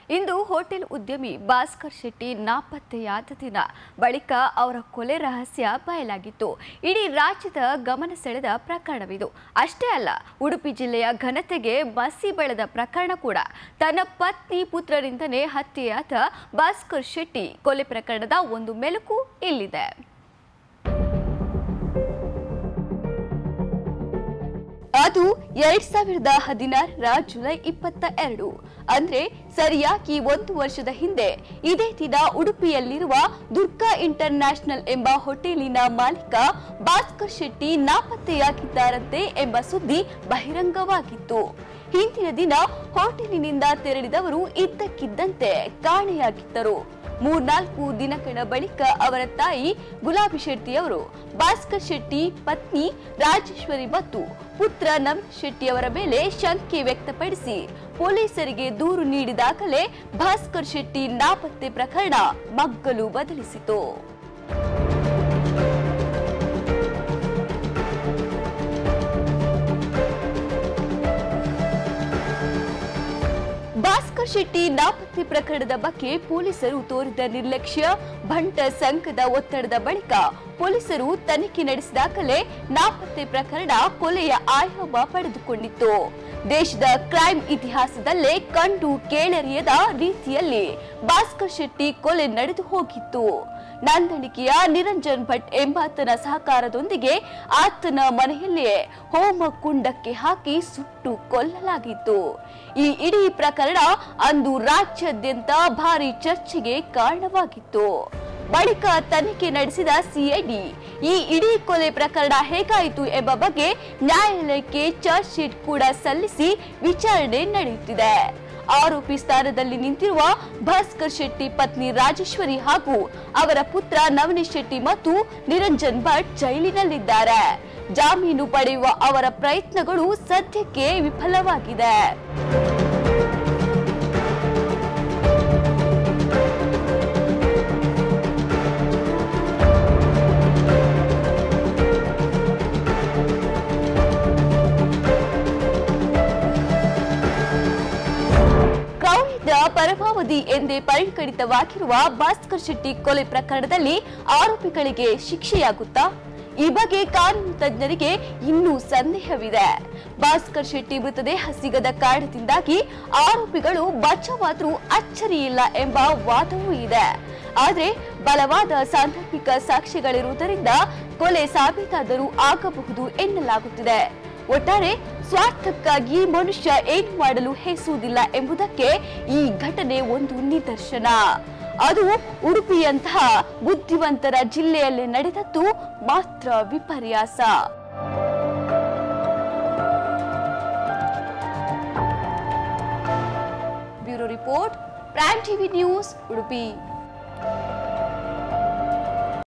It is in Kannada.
ಇಂದು ಹೋಟೆಲ್ ಉದ್ಯಮಿ ಭಾಸ್ಕರ್ ಶೆಟ್ಟಿ ನಾಪತ್ತೆಯಾದ ದಿನ ಬಳಿಕ ಅವರ ಕೊಲೆ ರಹಸ್ಯ ಬಯಲಾಗಿತ್ತು. ಇಡೀ ರಾಜ್ಯದ ಗಮನ ಸೆಳೆದ ಪ್ರಕರಣವಿದು. ಅಷ್ಟೇ ಅಲ್ಲ, ಉಡುಪಿ ಜಿಲ್ಲೆಯ ಘನತೆಗೆ ಮಸಿ ಬೆಳೆದ ಪ್ರಕರಣ ಕೂಡ. ತನ್ನ ಪತ್ನಿ ಪುತ್ರರಿಂದನೇ ಹತ್ಯೆಯಾದ ಭಾಸ್ಕರ್ ಶೆಟ್ಟಿ ಕೊಲೆ ಪ್ರಕರಣದ ಒಂದು ಮೆಲುಕು ಇಲ್ಲಿದೆ. ಅದು 2016ರ ಜುಲೈ 22, ಅಂದ್ರೆ ಸರಿಯಾಗಿ 1 ವರ್ಷದ ಹಿಂದೆ ಇದೇ ದಿನ ಉಡುಪಿಯಲ್ಲಿರುವ ದುರ್ಗಾ ಇಂಟರ್ನ್ಯಾಷನಲ್ ಎಂಬ ಹೋಟೆಲಿನ ಮಾಲೀಕ ಭಾಸ್ಕರ್ ಶೆಟ್ಟಿ ನಾಪತ್ತೆಯಾಗಿದ್ದಾರಂತೆ ಎಂಬ ಸುದ್ದಿ ಬಹಿರಂಗವಾಗಿತ್ತು. ಹಿಂದಿನ ದಿನ ಹೋಟೆಲಿನಿಂದ ತೆರಳಿದವರು ಇದ್ದಕ್ಕಿದ್ದಂತೆ ಕಾಣೆಯಾಗಿದ್ದರು. 3-4 ದಿನಗಳ ಬಳಿಕ ಅವರ ತಾಯಿ ಗುಲಾಬಿ ಶೆಟ್ಟಿ ಅವರು ಭಾಸ್ಕರ್ ಶೆಟ್ಟಿ ಪತ್ನಿ ರಾಜೇಶ್ವರಿ ಮತ್ತು ಪುತ್ರ ನವೀನ್ ಶೆಟ್ಟಿ ಅವರ ಮೇಲೆ ಶಂಕೆ ವ್ಯಕ್ತಪಡಿಸಿ ಪೊಲೀಸರಿಗೆ ದೂರು ನೀಡಿದಾಗಲೇ ಭಾಸ್ಕರ್ ಶೆಟ್ಟಿ ನಾಪತ್ತೆ ಪ್ರಕರಣ ಮಗ್ಗಲು ಬದಲಿಸಿತು. ಭಾಸ್ಕರ್ ಶೆಟ್ಟಿ ನಾಪತ್ತೆ ಪ್ರಕರಣದ ಬಗ್ಗೆ ಪೊಲೀಸರು ತೋರಿದ ನಿರ್ಲಕ್ಷ್ಯ, ಭಂಟ ಸಂಘದ ಒತ್ತಡದ ಬಳಿಕ ಪೊಲೀಸರು ತನಿಖೆ ನಡೆಸಿದಾಗಲೇ ನಾಪತ್ತೆ ಪ್ರಕರಣ ಕೊಲೆಯ ಆಯಾಮ ಪಡೆದುಕೊಂಡಿತ್ತು. ದೇಶದ ಕ್ರೈಮ್ ಇತಿಹಾಸದಲ್ಲೇ ಕಂಡು ಕೇಳರಿಯದ ರೀತಿಯಲ್ಲಿ ಭಾಸ್ಕರ್ ಶೆಟ್ಟಿ ಕೊಲೆ ನಡೆದು ಹೋಗಿತ್ತು. ನಂದಣಿಕೆಯ ನಿರಂಜನ್ ಭಟ್ ಎಂಬಾತನ ಸಹಕಾರದೊಂದಿಗೆ ಆತನ ಮನೆಯಲ್ಲಿಯೇ ಹೋಮ ಕುಂಡಕ್ಕೆ ಹಾಕಿ ಸುಟ್ಟು ಕೊಲ್ಲಲಾಗಿತ್ತು. ಈ ಇಡೀ ಪ್ರಕರಣ ಅಂದು ರಾಜ್ಯಾದ್ಯಂತ ಭಾರಿ ಚರ್ಚೆಗೆ ಕಾರಣವಾಗಿತ್ತು. ಬಳಿಕ ತನಿಖೆ ನಡೆಸಿದ ಸಿಐಡಿ ಈ ಇಡೀ ಕೊಲೆ ಪ್ರಕರಣ ಹೇಗಾಯಿತು ಎಂಬ ಬಗ್ಗೆ ನ್ಯಾಯಾಲಯಕ್ಕೆ ಚಾರ್ಜ್ ಶೀಟ್ ಕೂಡ ಸಲ್ಲಿಸಿ ವಿಚಾರಣೆ ನಡೆಯುತ್ತಿದೆ. ಆರೋಪಿ ಸ್ಥಾನದಲ್ಲಿ ನಿಂತಿರುವ ಭಾಸ್ಕರ್ ಶೆಟ್ಟಿ ಪತ್ನಿ ರಾಜೇಶ್ವರಿ ಹಾಗೂ ಅವರ ಪುತ್ರ ನವೀನ್ ಶೆಟ್ಟಿ ಮತ್ತು ನಿರಂಜನ್ ಭಟ್ ಜೈಲಿನಲ್ಲಿದ್ದಾರೆ. ಜಾಮೀನು ಪಡೆಯುವ ಅವರ ಪ್ರಯತ್ನಗಳು ಸದ್ಯಕ್ಕೆ ವಿಫಲವಾಗಿದೆ. ಪರಮಾವಧಿ ಎಂದೇ ಪರಿಗಣಿತವಾಗಿರುವ ಭಾಸ್ಕರ್ ಶೆಟ್ಟಿ ಕೊಲೆ ಪ್ರಕರಣದಲ್ಲಿ ಆರೋಪಿಗಳಿಗೆ ಶಿಕ್ಷೆಯಾಗುತ್ತಾ? ಈ ಬಗ್ಗೆ ಕಾನೂನು ತಜ್ಞರಿಗೆ ಇನ್ನೂ ಸಂದೇಹವಿದೆ. ಭಾಸ್ಕರ್ ಶೆಟ್ಟಿ ಮೃತದೇಹ ಸಿಗದ ಕಾರಣದಿಂದಾಗಿ ಆರೋಪಿಗಳು ಬಚಾವಾದ್ರೂ ಅಚ್ಚರಿಯಿಲ್ಲ ಎಂಬ ವಾದವೂ ಇದೆ. ಆದರೆ ಬಲವಾದ ಸಾಂದರ್ಭಿಕ ಸಾಕ್ಷ್ಯಗಳಿರುವುದರಿಂದ ಕೊಲೆ ಸಾಬೀತಾದರೂ ಆಗಬಹುದು ಎನ್ನಲಾಗುತ್ತಿದೆ. ಒಟ್ಟಾರೆ ಸ್ವಾರ್ಥಕ್ಕಾಗಿ ಮನುಷ್ಯ ಏನು ಮಾಡಲು ಹೆಸುವುದಿಲ್ಲ ಎಂಬುದಕ್ಕೆ ಈ ಘಟನೆ ಒಂದು ನಿದರ್ಶನ. ಅದು ಉಡುಪಿಯಂತಹ ಬುದ್ಧಿವಂತರ ಜಿಲ್ಲೆಯಲ್ಲಿ ನಡೆದದ್ದು ಮಾತ್ರ ವಿಪರ್ಯಾಸ. Bureau report, prime TV news, Udupi.